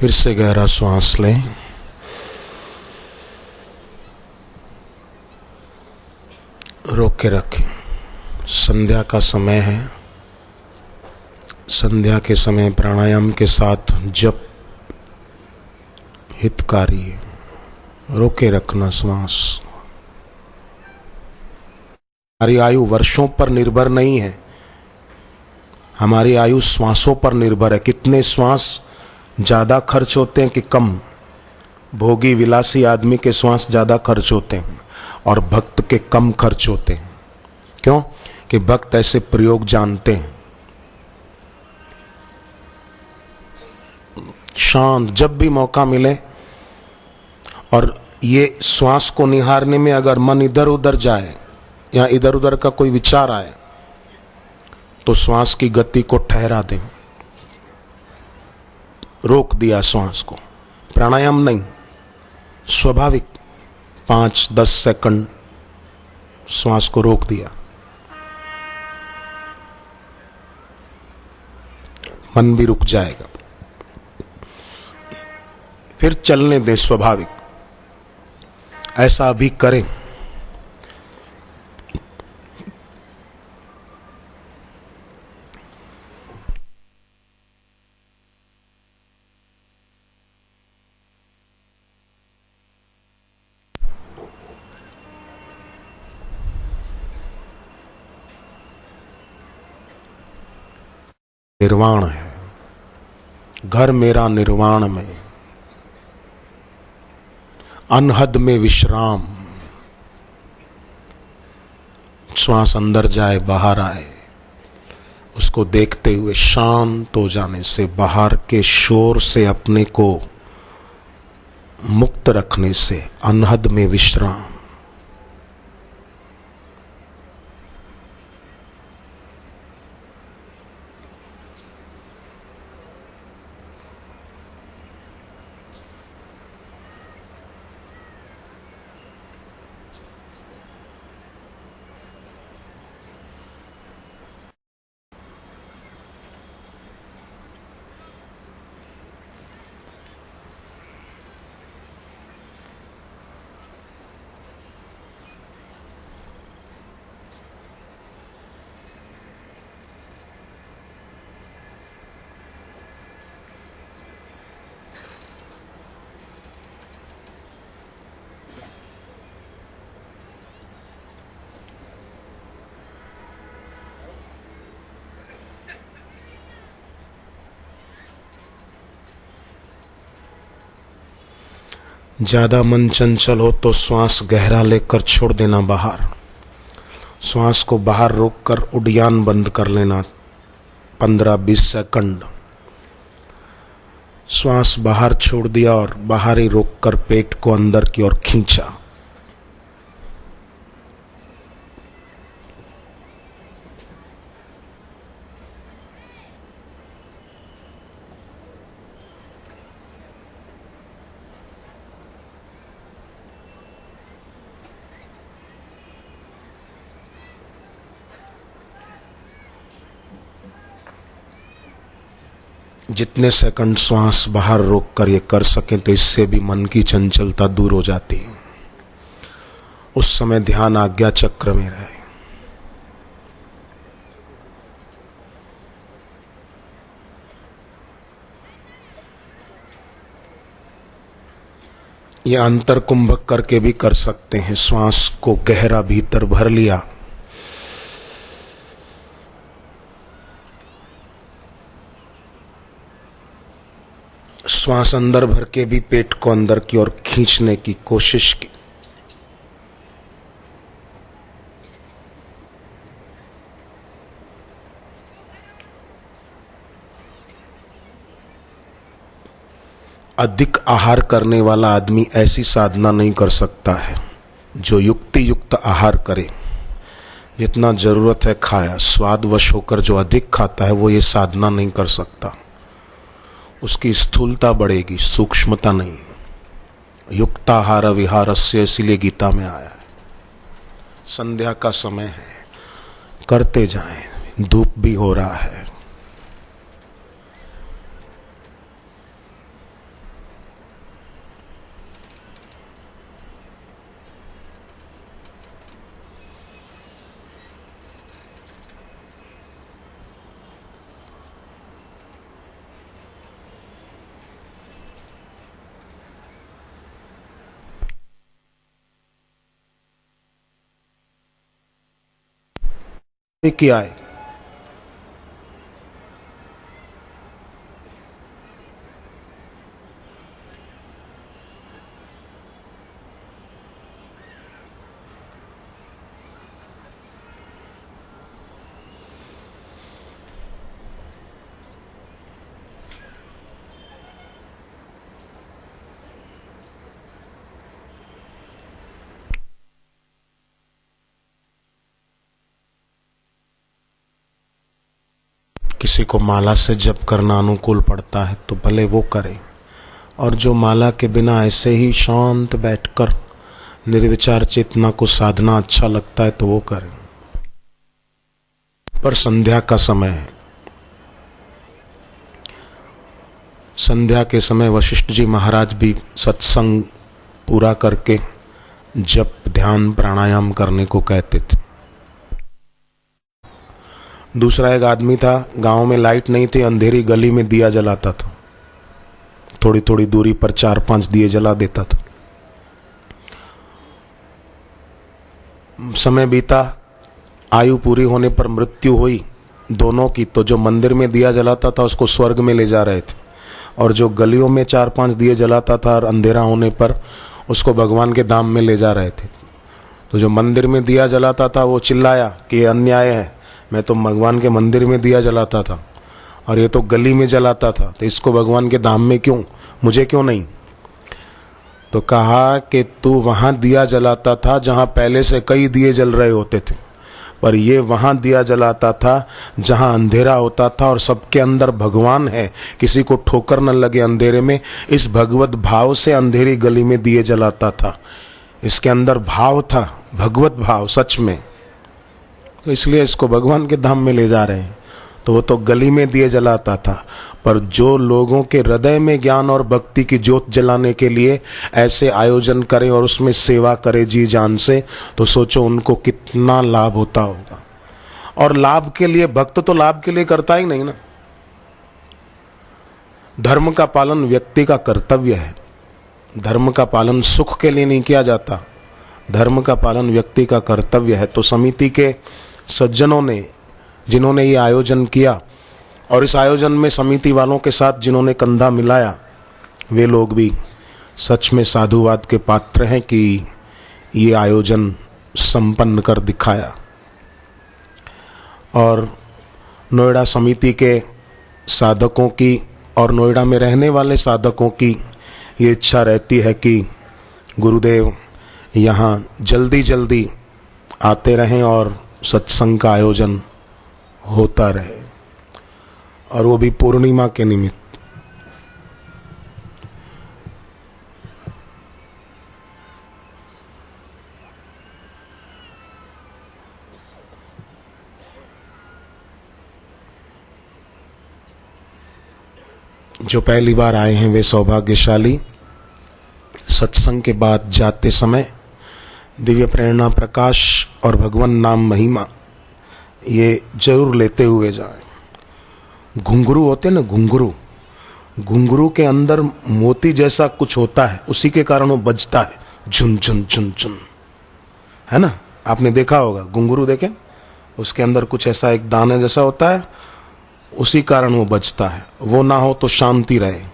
फिर से गहरा श्वास लें। रोक के रखें। संध्या का समय है। संध्या के समय प्राणायाम के साथ जप हितकारी है। रोके रखना श्वास। हमारी आयु वर्षों पर निर्भर नहीं है, हमारी आयु श्वासों पर निर्भर है। कितने श्वास ज्यादा खर्च होते हैं कि कम। भोगी विलासी आदमी के श्वास ज्यादा खर्च होते हैं और भक्त के कम खर्च होते हैं। क्यों? कि भक्त ऐसे प्रयोग जानते हैं। शांत जब भी मौका मिले, और ये श्वास को निहारने में अगर मन इधर उधर जाए या इधर उधर का कोई विचार आए तो श्वास की गति को ठहरा दें। रोक दिया श्वास को। प्राणायाम नहीं, स्वाभाविक 5-10 सेकंड श्वास को रोक दिया। मन भी रुक जाएगा। फिर चलने दें स्वाभाविक। ऐसा अभी करें। निर्वाण है, घर मेरा निर्वाण में, अनहद में विश्राम। श्वास अंदर जाए बाहर आए, उसको देखते हुए शांत हो जाने से, बाहर के शोर से अपने को मुक्त रखने से अनहद में विश्राम। ज्यादा मन चंचल हो तो श्वास गहरा लेकर छोड़ देना बाहर। श्वास को बाहर रोककर उड़ान बंद कर लेना 15-20 सेकंड। श्वास बाहर छोड़ दिया और बाहर ही रोककर पेट को अंदर की ओर खींचा। जितने सेकंड श्वास बाहर रोककर ये कर सकें तो इससे भी मन की चंचलता दूर हो जाती है। उस समय ध्यान आज्ञा चक्र में रहे। ये अंतर कुंभक करके भी कर सकते हैं। श्वास को गहरा भीतर भर लिया, श्वास अंदर भर के भी पेट को अंदर की ओर खींचने की कोशिश की। अधिक आहार करने वाला आदमी ऐसी साधना नहीं कर सकता है। जो युक्ति युक्त आहार करे, जितना जरूरत है खाया, स्वादवश होकर जो अधिक खाता है वो ये साधना नहीं कर सकता। उसकी स्थूलता बढ़ेगी, सूक्ष्मता नहीं। युक्ताहार विहारस्य, इसीलिए गीता में आया है। संध्या का समय है, करते जाएं। धूप भी हो रहा है। भी किया है। किसी को माला से जप करना अनुकूल पड़ता है तो भले वो करे, और जो माला के बिना ऐसे ही शांत बैठकर निर्विचार चेतना को साधना अच्छा लगता है तो वो करे। पर संध्या का समय है, संध्या के समय वशिष्ठ जी महाराज भी सत्संग पूरा करके जप ध्यान प्राणायाम करने को कहते थे। दूसरा एक आदमी था, गांव में लाइट नहीं थी, अंधेरी गली में दिया जलाता था, थोड़ी थोड़ी दूरी पर 4-5 दिए जला देता था। समय बीता, आयु पूरी होने पर मृत्यु हुई दोनों की, तो जो मंदिर में दिया जलाता था उसको स्वर्ग में ले जा रहे थे, और जो गलियों में 4-5 दिए जलाता था और अंधेरा होने पर उसको भगवान के धाम में ले जा रहे थे। तो जो मंदिर में दिया जलाता था वो चिल्लाया कि ये अन्याय है, मैं तो भगवान के मंदिर में दिया जलाता था और ये तो गली में जलाता था, तो इसको भगवान के धाम में क्यों, मुझे क्यों नहीं? तो कहा कि तू वहां दिया जलाता था जहां पहले से कई दिए जल रहे होते थे, पर ये वहां दिया जलाता था जहां अंधेरा होता था और सबके अंदर भगवान है, किसी को ठोकर न लगे अंधेरे में, इस भगवत भाव से अंधेरी गली में दिए जलाता था। इसके अंदर भाव था, भगवत भाव सच में, तो इसलिए इसको भगवान के धाम में ले जा रहे हैं। तो वो तो गली में दिए जलाता था, पर जो लोगों के हृदय में ज्ञान और भक्ति की ज्योत जलाने के लिए ऐसे आयोजन करें और उसमें सेवा करे जी जान से, तो सोचो उनको कितना लाभ होता होगा। और लाभ के लिए, भक्त तो लाभ के लिए करता ही नहीं ना। धर्म का पालन व्यक्ति का कर्तव्य है, धर्म का पालन सुख के लिए नहीं किया जाता, धर्म का पालन व्यक्ति का कर्तव्य है। तो समिति के सज्जनों ने, जिन्होंने ये आयोजन किया, और इस आयोजन में समिति वालों के साथ जिन्होंने कंधा मिलाया, वे लोग भी सच में साधुवाद के पात्र हैं कि ये आयोजन संपन्न कर दिखाया। और नोएडा समिति के साधकों की और नोएडा में रहने वाले साधकों की ये इच्छा रहती है कि गुरुदेव यहाँ जल्दी जल्दी आते रहें और सत्संग का आयोजन होता रहे, और वो भी पूर्णिमा के निमित्त। जो पहली बार आए हैं वे सौभाग्यशाली। सत्संग के बाद जाते समय दिव्य प्रेरणा प्रकाश और भगवान नाम महिमा ये जरूर लेते हुए जाएं। घुंघरू होते ना, घुंघरू, घुंघरू के अंदर मोती जैसा कुछ होता है, उसी के कारण वो बजता है, झुन झुन झुन झुन, है ना? आपने देखा होगा घुंघरू, देखे, उसके अंदर कुछ ऐसा एक दाने जैसा होता है, उसी कारण वो बजता है। वो ना हो तो शांति रहे।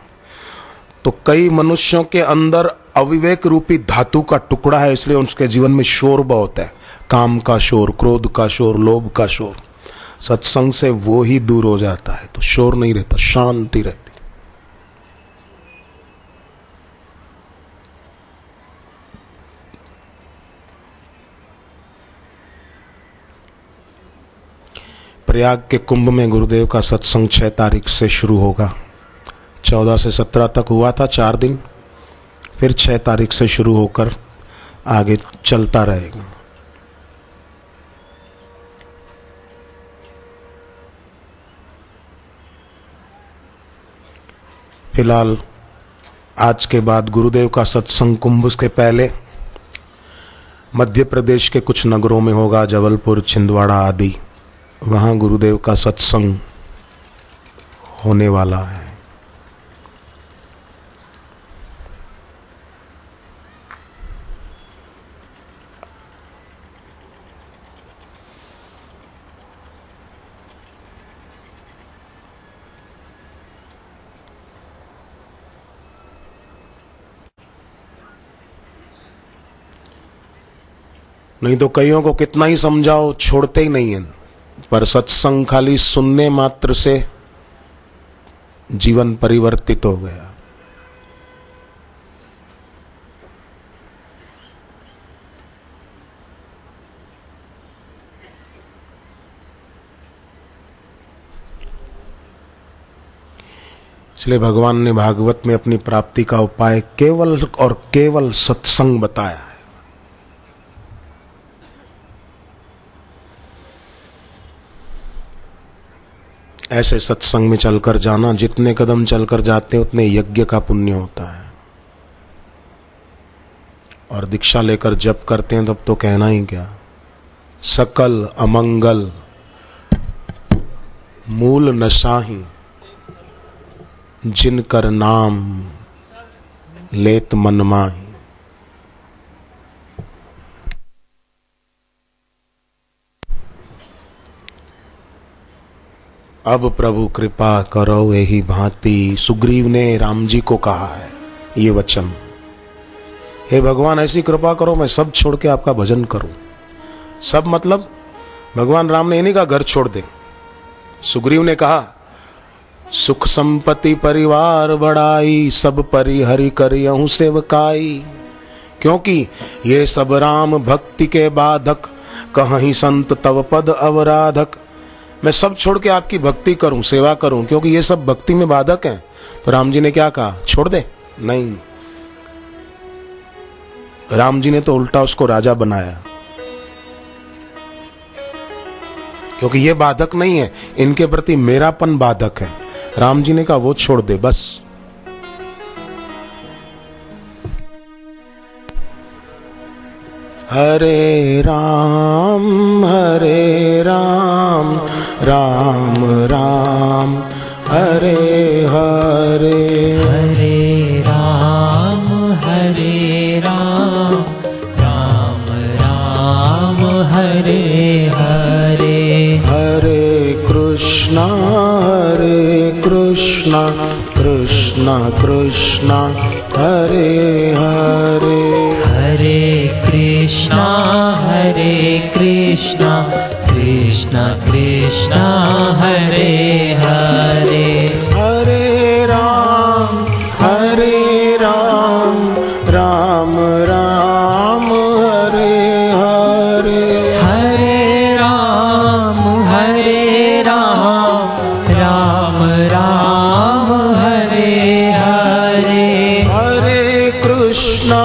तो कई मनुष्यों के अंदर अविवेक रूपी धातु का टुकड़ा है, इसलिए उसके जीवन में शोर बहुत है, काम का शोर, क्रोध का शोर, लोभ का शोर। सत्संग से वो ही दूर हो जाता है, तो शोर नहीं रहता, शांति रहती। प्रयाग के कुंभ में गुरुदेव का सत्संग 6 तारीख से शुरू होगा। 14 से 17 तक हुआ था 4 दिन, फिर 6 तारीख से शुरू होकर आगे चलता रहेगा। फिलहाल आज के बाद गुरुदेव का सत्संग कुंभ के पहले मध्य प्रदेश के कुछ नगरों में होगा, जबलपुर, छिंदवाड़ा आदि, वहाँ गुरुदेव का सत्संग होने वाला है। नहीं तो कईयों को कितना ही समझाओ छोड़ते ही नहीं है। पर सत्संग खाली सुनने मात्र से जीवन परिवर्तित हो गया। इसलिए भगवान ने भागवत में अपनी प्राप्ति का उपाय केवल और केवल सत्संग बताया है। ऐसे सत्संग में चलकर जाना, जितने कदम चलकर जाते हैं उतने यज्ञ का पुण्य होता है। और दीक्षा लेकर जप करते हैं तब तो कहना ही क्या। सकल अमंगल मूल नशाही, जिनकर नाम लेत मन माही। अब प्रभु कृपा करो यही भांति, सुग्रीव ने राम जी को कहा है ये वचन। हे भगवान ऐसी कृपा करो मैं सब छोड़ के आपका भजन करूं। सब मतलब भगवान राम ने ये नहीं कहा घर छोड़ दे। सुग्रीव ने कहा सुख संपत्ति परिवार बढ़ाई, सब परिहरि करियहु सेवकाई। क्योंकि ये सब राम भक्ति के बाधक, कहीं संत तव पद अवराधक। मैं सब छोड़ के आपकी भक्ति करूं, सेवा करूं, क्योंकि ये सब भक्ति में बाधक हैं। तो राम जी ने क्या कहा, छोड़ दे? नहीं, राम जी ने तो उल्टा उसको राजा बनाया। क्योंकि ये बाधक नहीं है, इनके प्रति मेरापन बाधक है। राम जी ने कहा वो छोड़ दे बस। हरे राम राम राम हरे हरे, हरे राम राम राम हरे हरे। हरे कृष्णा कृष्णा कृष्णा हरे हरे, हरे कृष्णा कृष्णा कृष्णा हरे हरे। हरे राम राम राम हरे हरे, हरे राम राम राम हरे हरे। हरे कृष्णा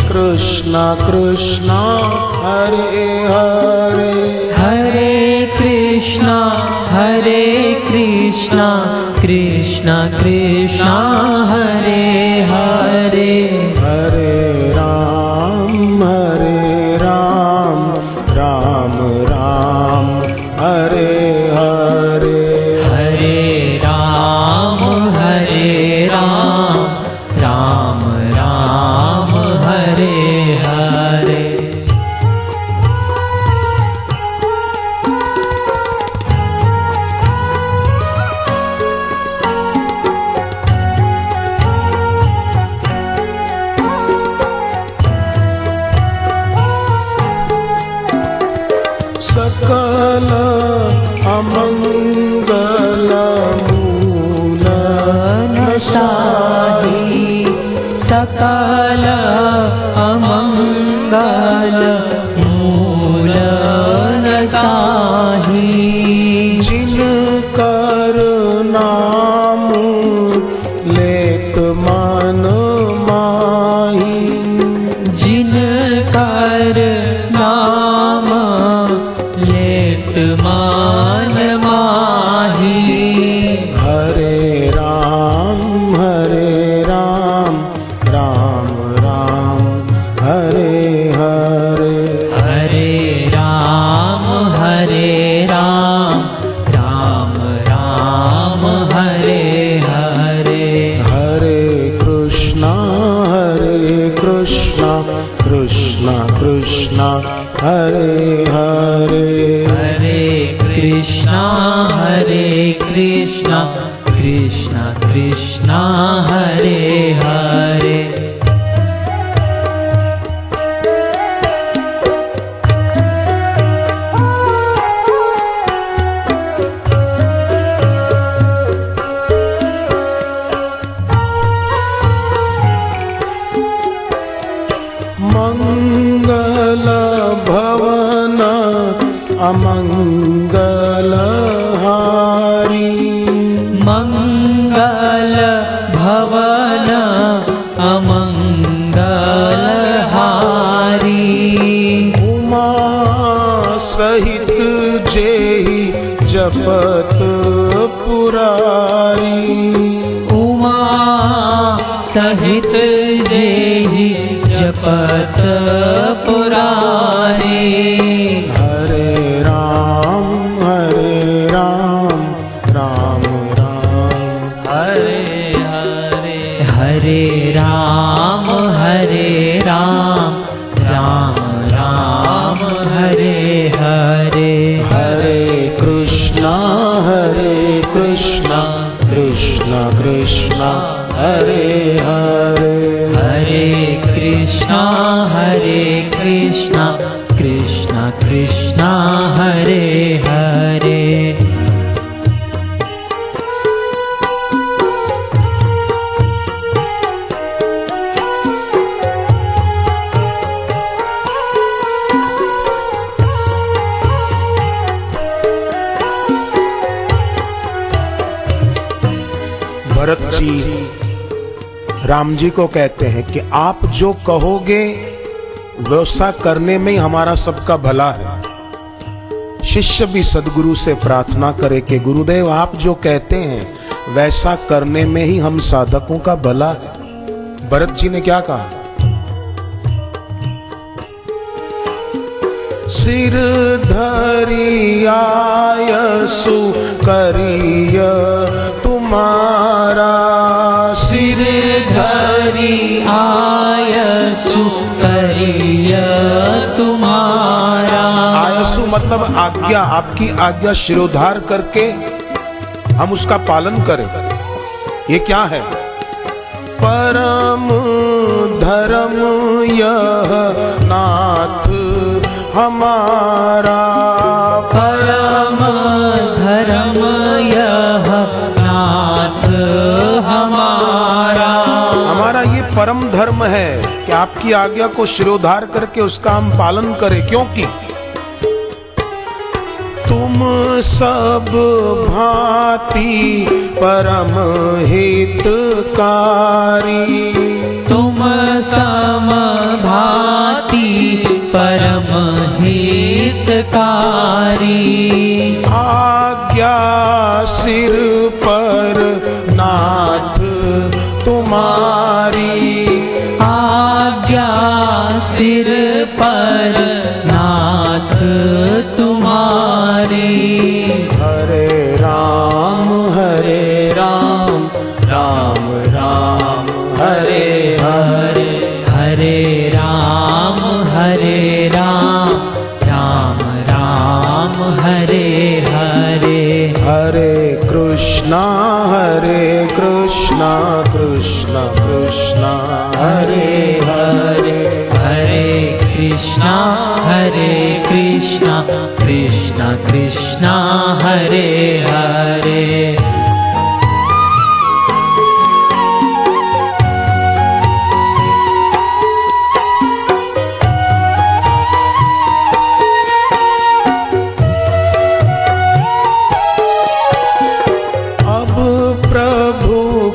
कृष्णा कृष्णा हरे हरे, हरे कृष्णा कृष्णा कृष्णा हरे हरे। हरे राम राम राम हरे हरे, हरे राम राम राम हरे हरे। सकल अमंगल मूल नसाही, सकल अमंगल मूल नसाही। जिनकर नाम लेत मन माही, जिनकर नाम लेत मान माही। हरे राम राम राम हरे हरे, हरे राम राम राम हरे हरे। हरे कृष्णा कृष्णा कृष्णा हरे हरे, हरे कृष्णा कृष्णा कृष्णा हरे हरे। मंगल भवन अमंगल हारी, मंगल भवन अमंगल हारी, उमा सहित जेहि जपत पुरारी, उमा सहित जेहि जपत पुरारी। हरे राम राम राम हरे हरे, हरे राम राम राम हरे हरे, हरे कृष्णा कृष्ण कृष्ण हरे हरे, हरे कृष्णा कृष्ण कृष्ण हरे हरे। भरत जी राम जी को कहते हैं कि आप जो कहोगे वैसा करने में ही हमारा सबका भला है। शिष्य भी सदगुरु से प्रार्थना करे कि गुरुदेव आप जो कहते हैं वैसा करने में ही हम साधकों का भला है। भरत जी ने क्या कहा? सिर धरी आयसु करिय तुम्हारा, सिर धरी आयसु करिय तुम्हारा। आयसु मतलब आज्ञा, आपकी आज्ञा शिरोधार करके हम उसका पालन करें। ये क्या है? परम धर्म यह नाथ हमारा, परम धर्म यह नाथ हमारा। हमारा ये परम धर्म है कि आपकी आज्ञा को शिरोधार करके उसका हम पालन करें, क्योंकि तुम सब भांति परम हितकारी, तुम सम भांति परम हितकारी। आज्ञा सिर पर नाथ तुम्हारी, आज्ञा सिर पर नाथ तुम्हारी। हरे राम राम राम हरे हरे, हरे राम राम राम हरे हरे। हरे कृष्णा कृष्ण कृष्ण हरे हरे, हरे कृष्णा कृष्ण कृष्ण हरे हरे।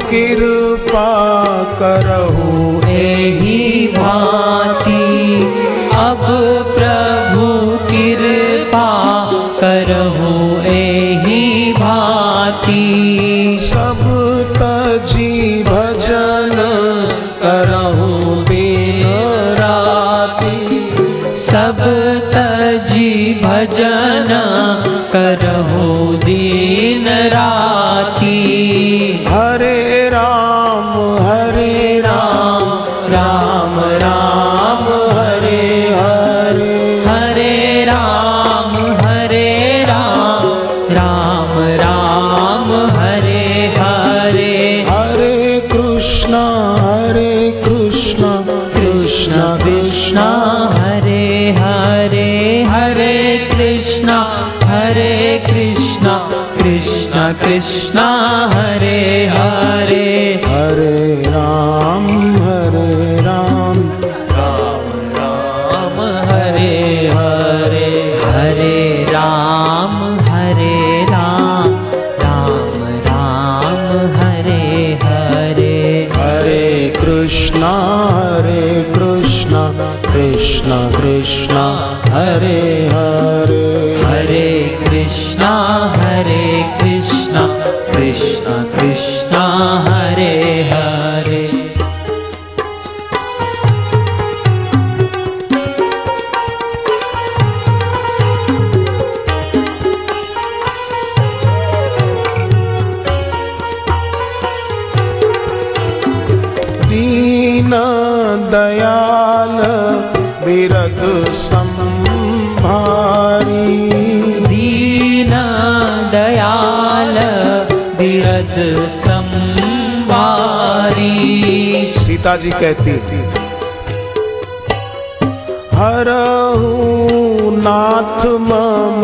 कृपा करहु एहि भांति, अब प्रभु कृपा करहु एहि भांति। सब तजी भजन करहु दिन राति, सब तजी भजन करहु दिन राति। हरे राम राम राम हरे हरे, हरे राम राम राम हरे हरे। हरे कृष्णा कृष्ण कृष्ण हरे हरे, हरे कृष्ण कृष्ण कृष्ण हरे हरे। हरे राम राम कृष्णा कृष्ण कृष्ण हरे हरे, हरे कृष्णा कृष्ण कृष्ण हरे हरे। दीन दयाल बिरद संभारी, दीन दयाल बिरद संभारी। सीता जी कहती थी हरहु नाथ मम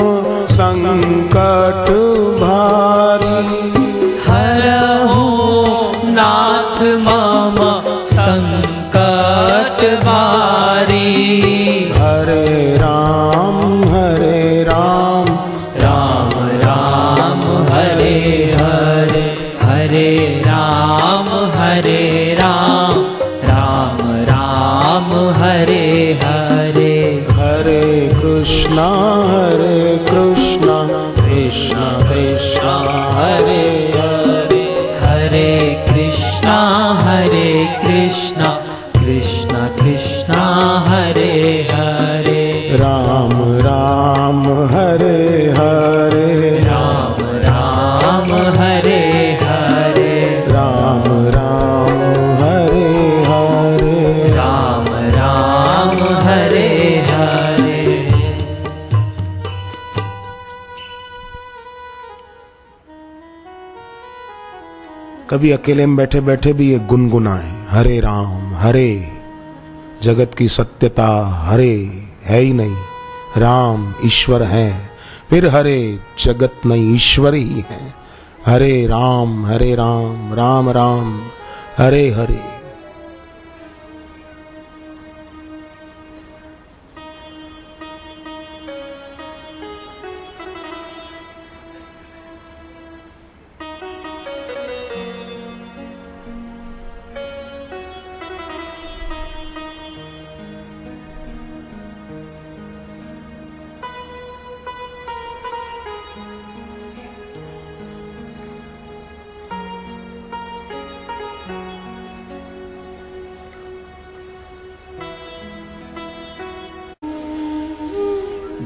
संकट भारी, हरहु नाथ मम संकट भारी। हरे राम राम राम हरे हरे, हरे राम राम राम हरे हरे। हरे कृष्णा कृष्ण कृष्ण हरे हरे, हरे कृष्णा कृष्ण कृष्ण हरे हरे। राम राम हरे हरे, राम राम हरे हरे, राम राम हरे हरे। राम राम हरे हरे। कभी अकेले में बैठे बैठे भी ये गुनगुनाए हरे राम हरे, जगत की सत्यता हरे है ही नहीं, राम ईश्वर है, फिर हरे जगत नहीं ईश्वर ही है। हरे राम राम राम हरे हरे।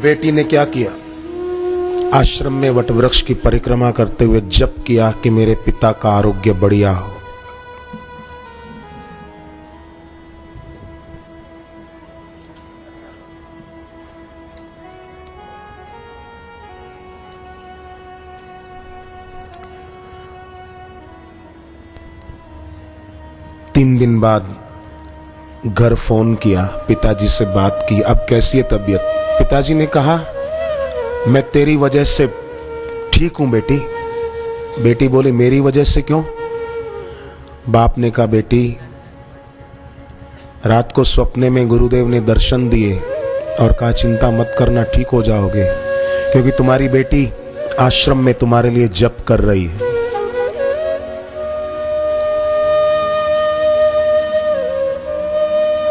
बेटी ने क्या किया, आश्रम में वटवृक्ष की परिक्रमा करते हुए जप किया कि मेरे पिता का आरोग्य बढ़िया हो। तीन दिन बाद घर फोन किया, पिताजी से बात की, अब कैसी है तबीयत। पिताजी ने कहा मैं तेरी वजह से ठीक हूं बेटी। बेटी बोली मेरी वजह से क्यों। बाप ने कहा बेटी रात को सपने में गुरुदेव ने दर्शन दिए और कहा चिंता मत करना, ठीक हो जाओगे, क्योंकि तुम्हारी बेटी आश्रम में तुम्हारे लिए जप कर रही है।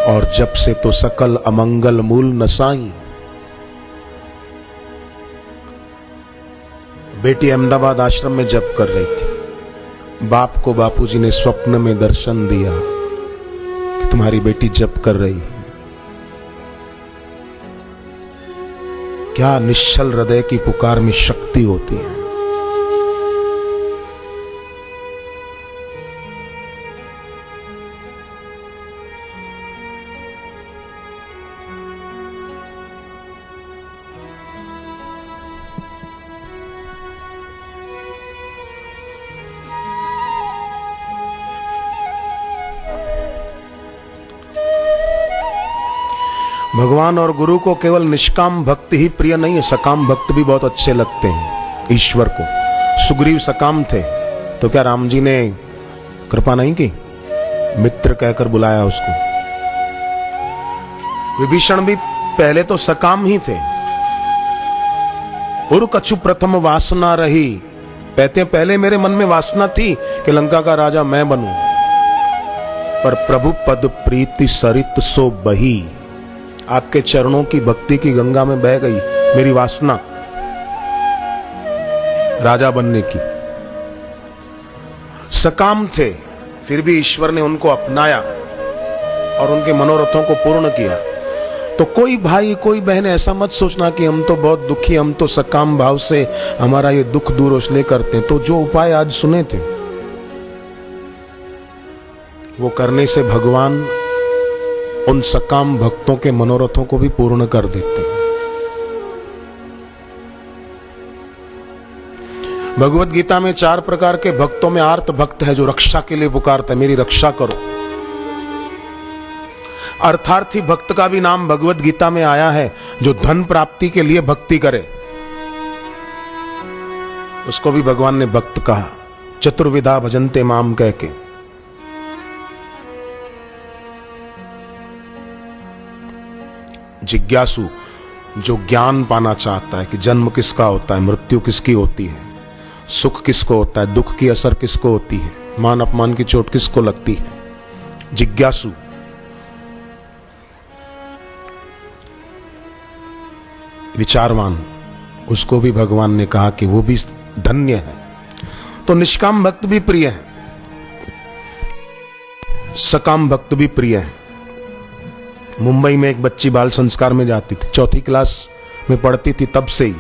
और जप से तो सकल अमंगल मूल नसाई। बेटी अहमदाबाद आश्रम में जप कर रही थी, बाप को बापूजी ने स्वप्न में दर्शन दिया कि तुम्हारी बेटी जप कर रही है। क्या निश्चल हृदय की पुकार में शक्ति होती है। भगवान और गुरु को केवल निष्काम भक्त ही प्रिय नहीं है, सकाम भक्त भी बहुत अच्छे लगते हैं ईश्वर को। सुग्रीव सकाम थे तो क्या राम जी ने कृपा नहीं की, मित्र कहकर बुलाया उसको। विभीषण भी पहले तो सकाम ही थे। उर कछु प्रथम वासना रही, कहते हैं पहले मेरे मन में वासना थी कि लंका का राजा मैं बनूं, पर प्रभु पद प्रीति सरित सो बही। आपके चरणों की भक्ति की गंगा में बह गई मेरी वासना राजा बनने की। सकाम थे, फिर भी ईश्वर ने उनको अपनाया और उनके मनोरथों को पूर्ण किया। तो कोई भाई कोई बहन ऐसा मत सोचना कि हम तो बहुत दुखी, हम तो सकाम भाव से हमारा ये दुख दूर उसले करते हैं। तो जो उपाय आज सुने थे वो करने से भगवान उन सकाम भक्तों के मनोरथों को भी पूर्ण कर देते हैं। भगवत गीता में 4 प्रकार के भक्तों में आर्त भक्त है जो रक्षा के लिए पुकारता है, मेरी रक्षा करो। अर्थार्थी भक्त का भी नाम भगवत गीता में आया है, जो धन प्राप्ति के लिए भक्ति करे, उसको भी भगवान ने भक्त कहा। चतुर्विधा भजन्ते माम कह के। जिज्ञासु, जो ज्ञान पाना चाहता है कि जन्म किसका होता है, मृत्यु किसकी होती है, सुख किसको होता है, दुख की असर किसको होती है, मान अपमान की चोट किसको लगती है। जिज्ञासु, विचारवान, उसको भी भगवान ने कहा कि वो भी धन्य है। तो निष्काम भक्त भी प्रिय है, सकाम भक्त भी प्रिय है। मुंबई में एक बच्ची बाल संस्कार में जाती थी, 4th क्लास में पढ़ती थी, तब से ही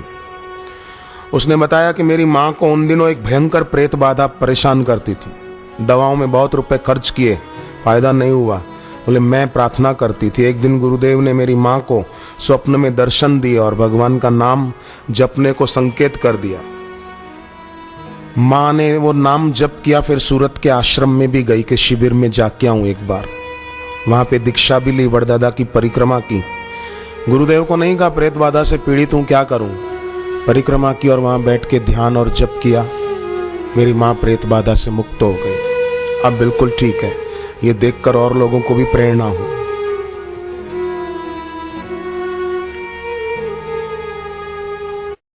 उसने बताया कि मेरी माँ को उन दिनों एक भयंकर प्रेत बाधा परेशान करती थी। दवाओं में बहुत रुपए खर्च किए, फायदा नहीं हुआ। बोले मैं प्रार्थना करती थी। एक दिन गुरुदेव ने मेरी माँ को स्वप्न में दर्शन दिया और भगवान का नाम जपने को संकेत कर दिया। माँ ने वो नाम जप किया, फिर सूरत के आश्रम में भी गई कि शिविर में जाके आऊं एक बार। वहां पे दीक्षा भी ली, वरदादा की परिक्रमा की। गुरुदेव को नहीं कहा प्रेत बाधा से पीड़ित हूं, क्या करूं। परिक्रमा की और वहां बैठ के ध्यान और जप किया। मेरी माँ प्रेत बाधा से मुक्त हो गई, अब बिल्कुल ठीक है। ये देखकर और लोगों को भी प्रेरणा हो।